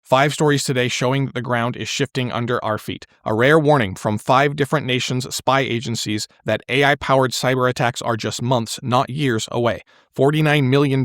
5 stories today showing that the ground is shifting under our feet. A rare warning from 5 different nations' spy agencies that AI-powered cyber attacks are just months, not years, away. $49 million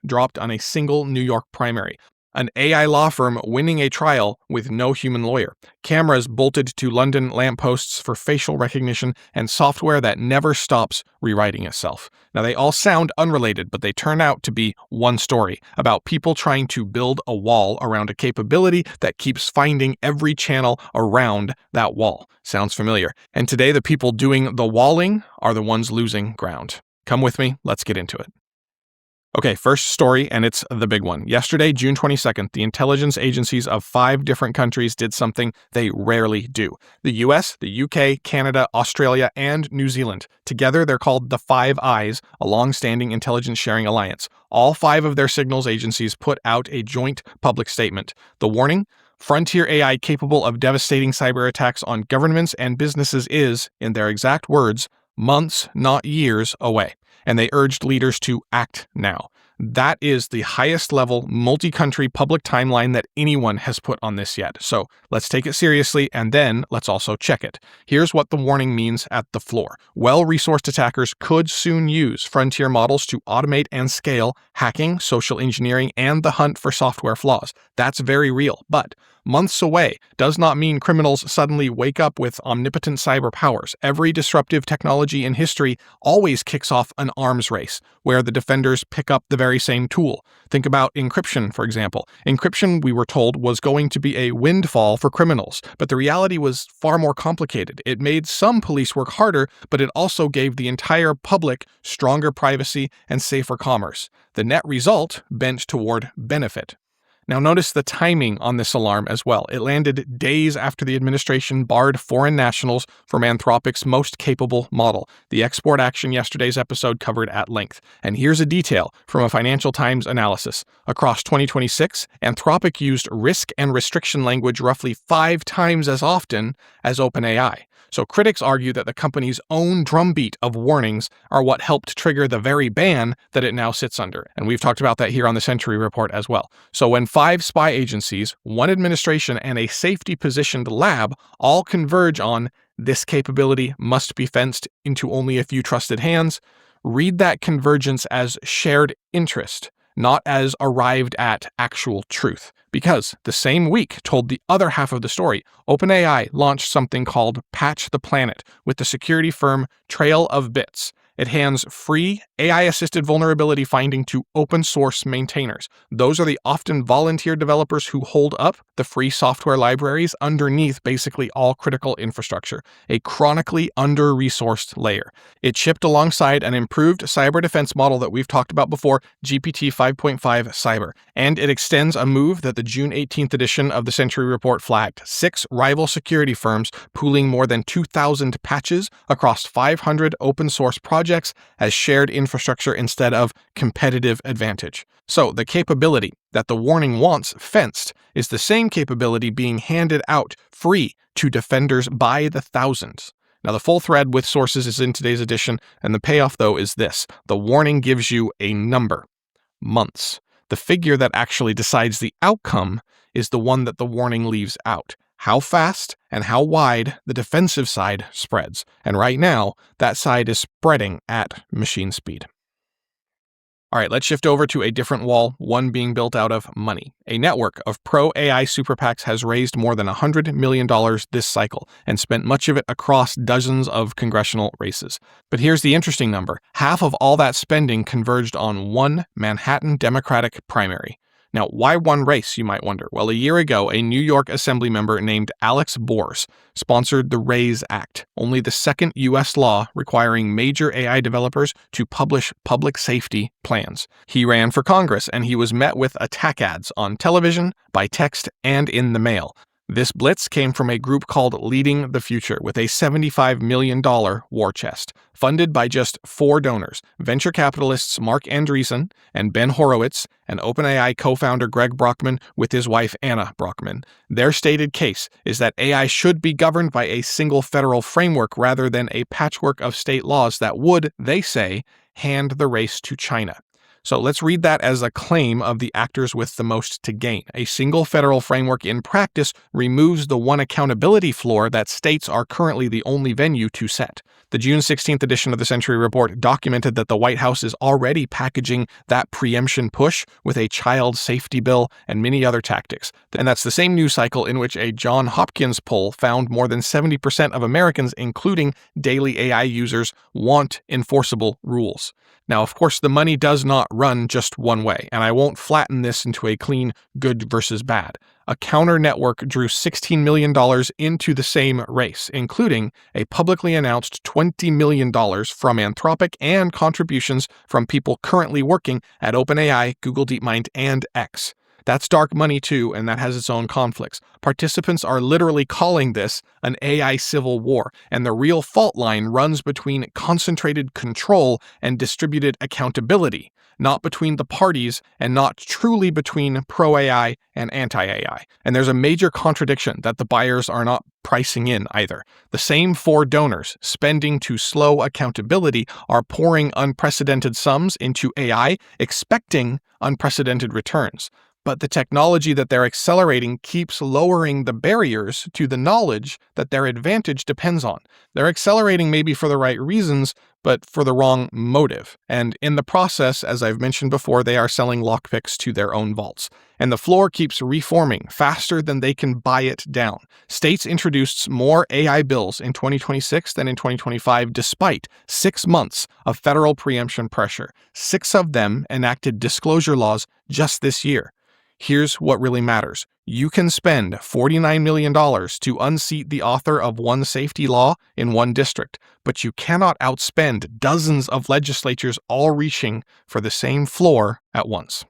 dropped on a single New York primary. An AI law firm winning a trial with no human lawyer. Cameras bolted to London lampposts for facial recognition, and software that never stops rewriting itself. Now, they all sound unrelated, but they turn out to be one story about people trying to build a wall around a capability that keeps finding every channel around that wall. Sounds familiar. And today, the people doing the walling are the ones losing ground. Come with me, let's get into it. Okay, first story, and it's the big one. Yesterday, June 22nd, the intelligence agencies of 5 different countries did something they rarely do. The US, the UK, Canada, Australia, and New Zealand. Together, they're called the Five Eyes, a long-standing intelligence sharing alliance. All 5 of their signals agencies put out a joint public statement. The warning? Frontier AI capable of devastating cyber attacks on governments and businesses is, in their exact words, months, not years, away. And they urged leaders to act now. That is the highest level multi-country public timeline that anyone has put on this yet. So let's take it seriously, and then let's also check it. Here's what the warning means at the floor. Well-resourced attackers could soon use frontier models to automate and scale hacking, social engineering, and the hunt for software flaws. That's very real, but months away does not mean criminals suddenly wake up with omnipotent cyber powers. Every disruptive technology in history always kicks off an arms race, where the defenders pick up the very same tool. Think about encryption, for example. Encryption, we were told, was going to be a windfall for criminals, but the reality was far more complicated. It made some police work harder, but it also gave the entire public stronger privacy and safer commerce. The net result bent toward benefit. Now notice the timing on this alarm as well. It landed days after the administration barred foreign nationals from Anthropic's most capable model. The export action yesterday's episode covered at length. And here's a detail from a Financial Times analysis. Across 2026, Anthropic used risk and restriction language roughly 5 times as often as OpenAI. So critics argue that the company's own drumbeat of warnings are what helped trigger the very ban that it now sits under. And we've talked about that here on the Century Report as well. So when 5 spy agencies, 1 administration, and a safety-positioned lab all converge on this capability must be fenced into only a few trusted hands, read that convergence as shared interest, not as arrived at actual truth. Because the same week told the other half of the story. OpenAI launched something called Patch the Planet with the security firm Trail of Bits. It hands free AI-assisted vulnerability finding to open-source maintainers. Those are the often volunteer developers who hold up the free software libraries underneath basically all critical infrastructure, a chronically under-resourced layer. It shipped alongside an improved cyber defense model that we've talked about before, GPT 5.5 Cyber, and it extends a move that the June 18th edition of the Century Report flagged. 6 rival security firms pooling more than 2,000 patches across 500 open-source projects as shared infrastructure instead of competitive advantage. So the capability that the warning wants fenced is the same capability being handed out free to defenders by the thousands. Now, the full thread with sources is in today's edition, and the payoff, though, is this. The warning gives you a number. Months. The figure that actually decides the outcome is the one that the warning leaves out. How fast and how wide the defensive side spreads. And right now, that side is spreading at machine speed. All right, let's shift over to a different wall, one being built out of money. A network of pro-AI super PACs has raised more than $100 million this cycle and spent much of it across dozens of congressional races. But here's the interesting number. Half of all that spending converged on one Manhattan Democratic primary. Now, why one race, you might wonder? Well, a year ago, a New York Assembly member named Alex Bors sponsored the RAISE Act, only the second U.S. law requiring major AI developers to publish public safety plans. He ran for Congress, and he was met with attack ads on television, by text, and in the mail. This blitz came from a group called Leading the Future with a $75 million war chest, funded by just 4 donors, venture capitalists Mark Andreessen and Ben Horowitz, and OpenAI co-founder Greg Brockman with his wife Anna Brockman. Their stated case is that AI should be governed by a single federal framework rather than a patchwork of state laws that would, they say, hand the race to China. So let's read that as a claim of the actors with the most to gain. A single federal framework in practice removes the one accountability floor that states are currently the only venue to set. The June 16th edition of the Century Report documented that the White House is already packaging that preemption push with a child safety bill and many other tactics. And that's the same news cycle in which a Johns Hopkins poll found more than 70% of Americans, including daily AI users, want enforceable rules. Now, of course, the money does not run just one way, and I won't flatten this into a clean good versus bad. A counter network drew $16 million into the same race, including a publicly announced $20 million from Anthropic and contributions from people currently working at OpenAI, Google DeepMind, and X. That's dark money too, and that has its own conflicts. Participants are literally calling this an AI civil war, and the real fault line runs between concentrated control and distributed accountability, not between the parties and not truly between pro-AI and anti-AI. And there's a major contradiction that the buyers are not pricing in either. The same four donors spending to slow accountability are pouring unprecedented sums into AI, expecting unprecedented returns. But the technology that they're accelerating keeps lowering the barriers to the knowledge that their advantage depends on. They're accelerating maybe for the right reasons, but for the wrong motive. And in the process, as I've mentioned before, they are selling lockpicks to their own vaults. And the floor keeps reforming faster than they can buy it down. States introduced more AI bills in 2026 than in 2025, despite 6 months of federal preemption pressure. 6 of them enacted disclosure laws just this year. Here's what really matters. You can spend $49 million to unseat the author of one safety law in one district, but you cannot outspend dozens of legislatures all reaching for the same floor at once.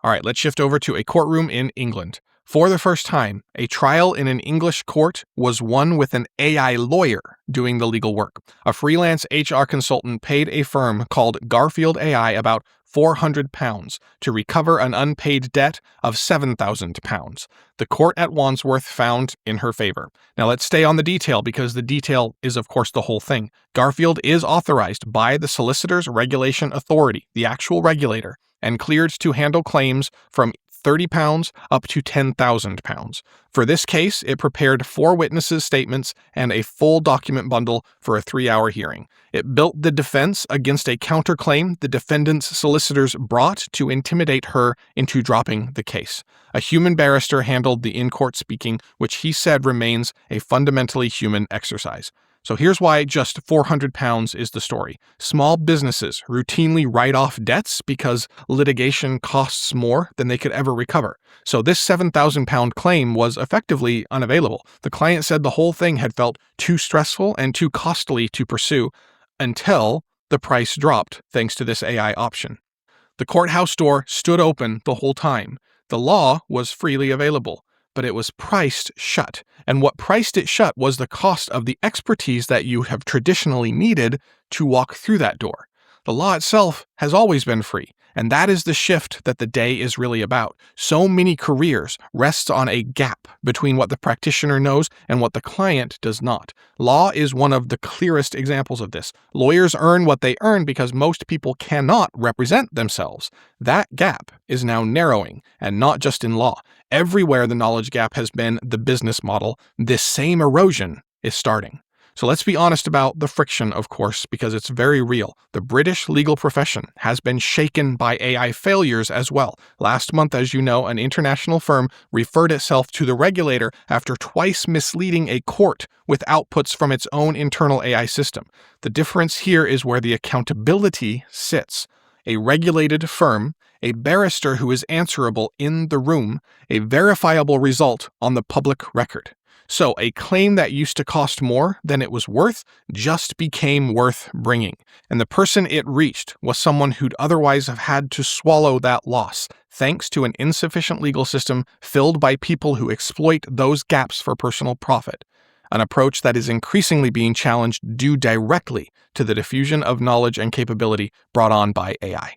All right, let's shift over to a courtroom in England. For the first time, a trial in an English court was won with an AI lawyer doing the legal work. A freelance HR consultant paid a firm called Garfield AI about £400 to recover an unpaid debt of £7,000. The court at Wandsworth found in her favor. Now let's stay on the detail because the detail is of course the whole thing. Garfield is authorized by the Solicitors Regulation Authority, the actual regulator, and cleared to handle claims from £30 up to £10,000. For this case, it prepared 4 witnesses' statements and a full document bundle for a 3-hour hearing. It built the defense against a counterclaim the defendant's solicitors brought to intimidate her into dropping the case. A human barrister handled the in-court speaking, which he said remains a fundamentally human exercise. So here's why just £400 is the story. Small businesses routinely write off debts because litigation costs more than they could ever recover. So this £7,000 claim was effectively unavailable. The client said the whole thing had felt too stressful and too costly to pursue until the price dropped thanks to this AI option. The courthouse door stood open the whole time. The law was freely available, but it was priced shut. And what priced it shut was the cost of the expertise that you have traditionally needed to walk through that door. The law itself has always been free, and that is the shift that the day is really about. So many careers rest on a gap between what the practitioner knows and what the client does not. Law is one of the clearest examples of this. Lawyers earn what they earn because most people cannot represent themselves. That gap is now narrowing, and not just in law. Everywhere the knowledge gap has been the business model, this same erosion is starting. So let's be honest about the friction, of course, because it's very real. The British legal profession has been shaken by AI failures as well. Last month, as you know, an international firm referred itself to the regulator after twice misleading a court with outputs from its own internal AI system. The difference here is where the accountability sits. A regulated firm, a barrister who is answerable in the room, a verifiable result on the public record. So a claim that used to cost more than it was worth just became worth bringing. And the person it reached was someone who'd otherwise have had to swallow that loss, thanks to an insufficient legal system filled by people who exploit those gaps for personal profit. An approach that is increasingly being challenged due directly to the diffusion of knowledge and capability brought on by AI.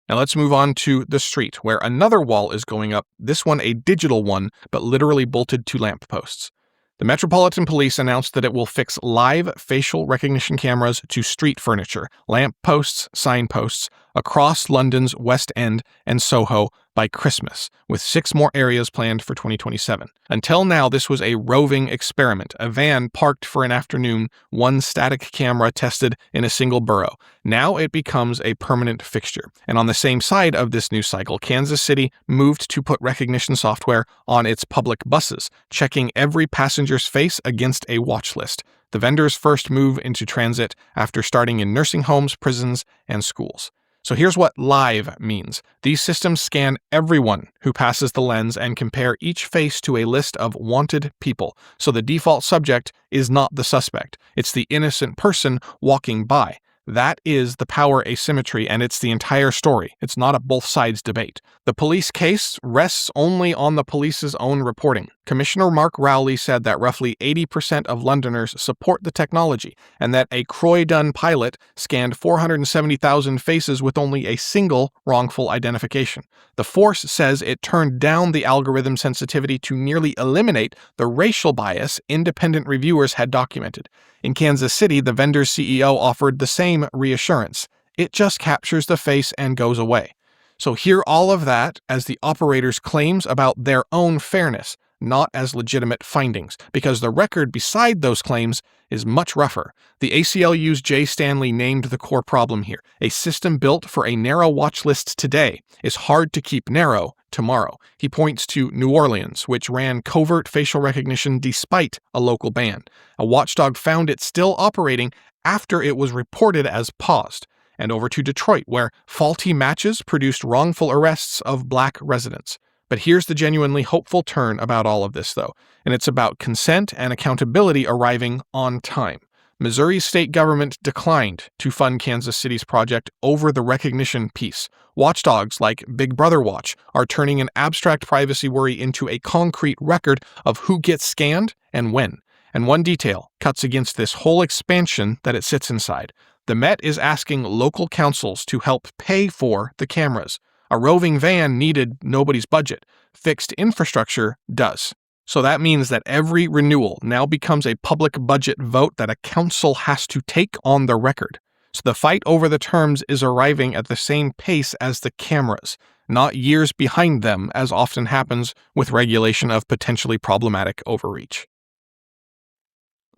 Now let's move on to the street, where another wall is going up, this one a digital one, but literally bolted to lampposts. The Metropolitan Police announced that it will fix live facial recognition cameras to street furniture, lampposts, signposts, across London's West End and Soho by Christmas, with 6 more areas planned for 2027. Until now, this was a roving experiment, a van parked for an afternoon, one static camera tested in a single borough. Now it becomes a permanent fixture. And on the same side of this news cycle, Kansas City moved to put recognition software on its public buses, checking every passenger's face against a watch list. The vendor's first move into transit after starting in nursing homes, prisons, and schools. So here's what live means. These systems scan everyone who passes the lens and compare each face to a list of wanted people. So the default subject is not the suspect. It's the innocent person walking by. That is the power asymmetry, and it's the entire story. It's not a both sides debate. The police case rests only on the police's own reporting. Commissioner Mark Rowley said that roughly 80% of Londoners support the technology, and that a Croydon pilot scanned 470,000 faces with only a single wrongful identification. The force says it turned down the algorithm sensitivity to nearly eliminate the racial bias independent reviewers had documented. In Kansas City, the vendor's CEO offered the same reassurance. It just captures the face and goes away. So hear all of that as the operator's claims about their own fairness, not as legitimate findings, because the record beside those claims is much rougher. The ACLU's Jay Stanley named the core problem here. A system built for a narrow watch list today is hard to keep narrow tomorrow. He points to New Orleans, which ran covert facial recognition despite a local ban. A watchdog found it still operating after it was reported as paused. And over to Detroit, where faulty matches produced wrongful arrests of Black residents. But here's the genuinely hopeful turn about all of this, though, and it's about consent and accountability arriving on time. Missouri's state government declined to fund Kansas City's project over the recognition piece. Watchdogs like Big Brother Watch are turning an abstract privacy worry into a concrete record of who gets scanned and when. And one detail cuts against this whole expansion that it sits inside. The Met is asking local councils to help pay for the cameras. A roving van needed nobody's budget. Fixed infrastructure does. So that means that every renewal now becomes a public budget vote that a council has to take on the record. So the fight over the terms is arriving at the same pace as the cameras, not years behind them, as often happens with regulation of potentially problematic overreach.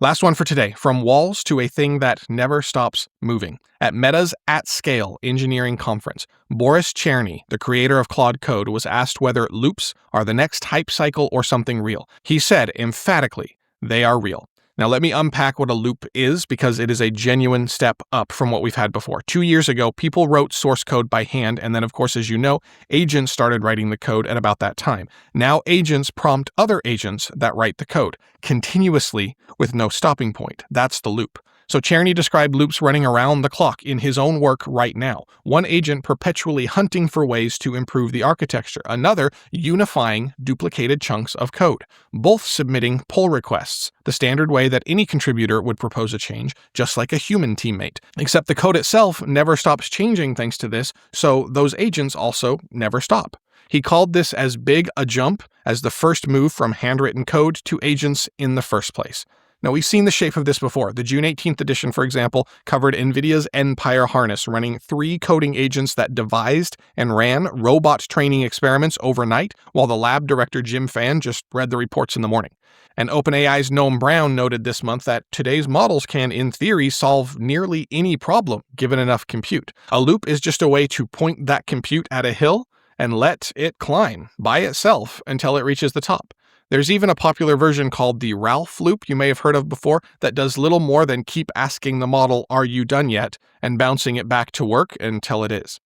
Last one for today, from walls to a thing that never stops moving. At Meta's At Scale engineering conference, Boris Cherny, the creator of Claude Code, was asked whether loops are the next hype cycle or something real. He said emphatically, they are real. Now let me unpack what a loop is, because it is a genuine step up from what we've had before. 2 years ago, people wrote source code by hand, and then of course, as you know, agents started writing the code at about that time. Now agents prompt other agents that write the code, continuously with no stopping point. That's the loop. So Cherny described loops running around the clock in his own work right now. One agent perpetually hunting for ways to improve the architecture, another unifying duplicated chunks of code, both submitting pull requests, the standard way that any contributor would propose a change, just like a human teammate. Except the code itself never stops changing thanks to this, so those agents also never stop. He called this as big a jump as the first move from handwritten code to agents in the first place. Now, we've seen the shape of this before. The June 18th edition, for example, covered NVIDIA's Empire harness, running 3 coding agents that devised and ran robot training experiments overnight, while the lab director Jim Fan just read the reports in the morning. And OpenAI's Noam Brown noted this month that today's models can, in theory, solve nearly any problem given enough compute. A loop is just a way to point that compute at a hill and let it climb by itself until it reaches the top. There's even a popular version called the Ralph loop you may have heard of before that does little more than keep asking the model, "Are you done yet?" and bouncing it back to work until it is.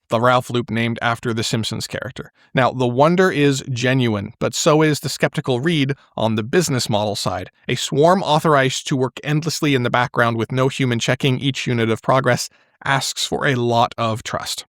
The Ralph loop named after the Simpsons character. Now, the wonder is genuine, but so is the skeptical read on the business model side. A swarm authorized to work endlessly in the background with no human checking each unit of progress asks for a lot of trust.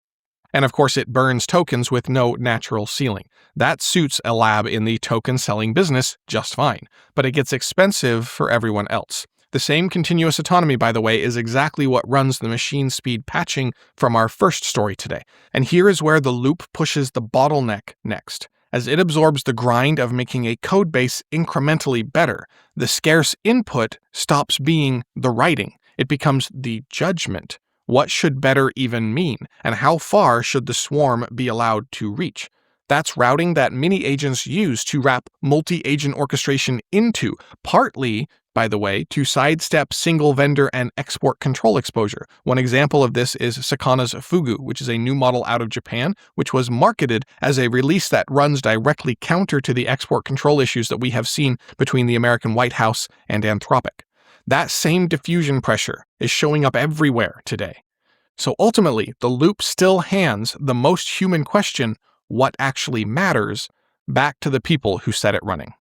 And of course, it burns tokens with no natural ceiling. That suits a lab in the token selling business just fine, but it gets expensive for everyone else. The same continuous autonomy, by the way, is exactly what runs the machine speed patching from our first story today. And here is where the loop pushes the bottleneck next. As it absorbs the grind of making a codebase incrementally better, the scarce input stops being the writing. It becomes the judgment. What should better even mean? And how far should the swarm be allowed to reach? That's routing that many agents use to wrap multi-agent orchestration into, partly, by the way, to sidestep single vendor and export control exposure. One example of this is Sakana's Fugu, which is a new model out of Japan, which was marketed as a release that runs directly counter to the export control issues that we have seen between the American White House and Anthropic. That same diffusion pressure is showing up everywhere today. So ultimately, the loop still hands the most human question, what actually matters, back to the people who set it running.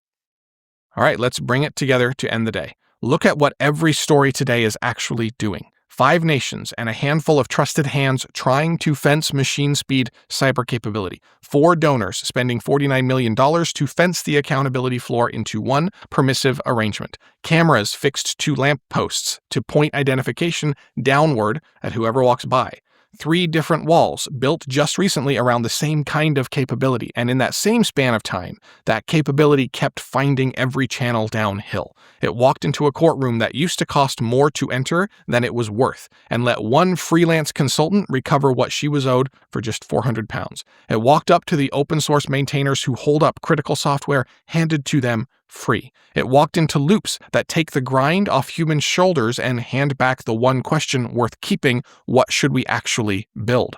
All right, let's bring it together to end the day. Look at what every story today is actually doing. 5 nations and a handful of trusted hands trying to fence machine speed cyber capability. 4 donors spending $49 million to fence the accountability floor into one permissive arrangement. Cameras fixed to lamp posts to point identification downward at whoever walks by. 3 different walls built just recently around the same kind of capability, and in that same span of time, that capability kept finding every channel downhill. It walked into a courtroom that used to cost more to enter than it was worth, and let one freelance consultant recover what she was owed for just £400. It walked up to the open source maintainers who hold up critical software handed to them free. It walked into loops that take the grind off human shoulders and hand back the one question worth keeping: what should we actually build?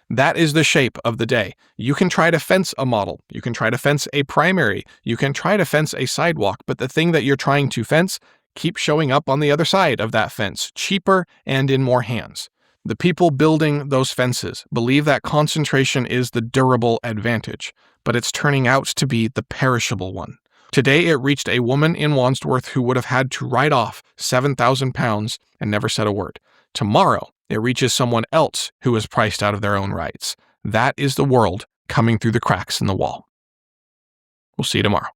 That is the shape of the day. You can try to fence a model, you can try to fence a primary, you can try to fence a sidewalk, but the thing that you're trying to fence keeps showing up on the other side of that fence, cheaper and in more hands. The people building those fences believe that concentration is the durable advantage, but it's turning out to be the perishable one. Today, it reached a woman in Wandsworth who would have had to write off £7,000 and never said a word. Tomorrow, it reaches someone else who is priced out of their own rights. That is the world coming through the cracks in the wall. We'll see you tomorrow.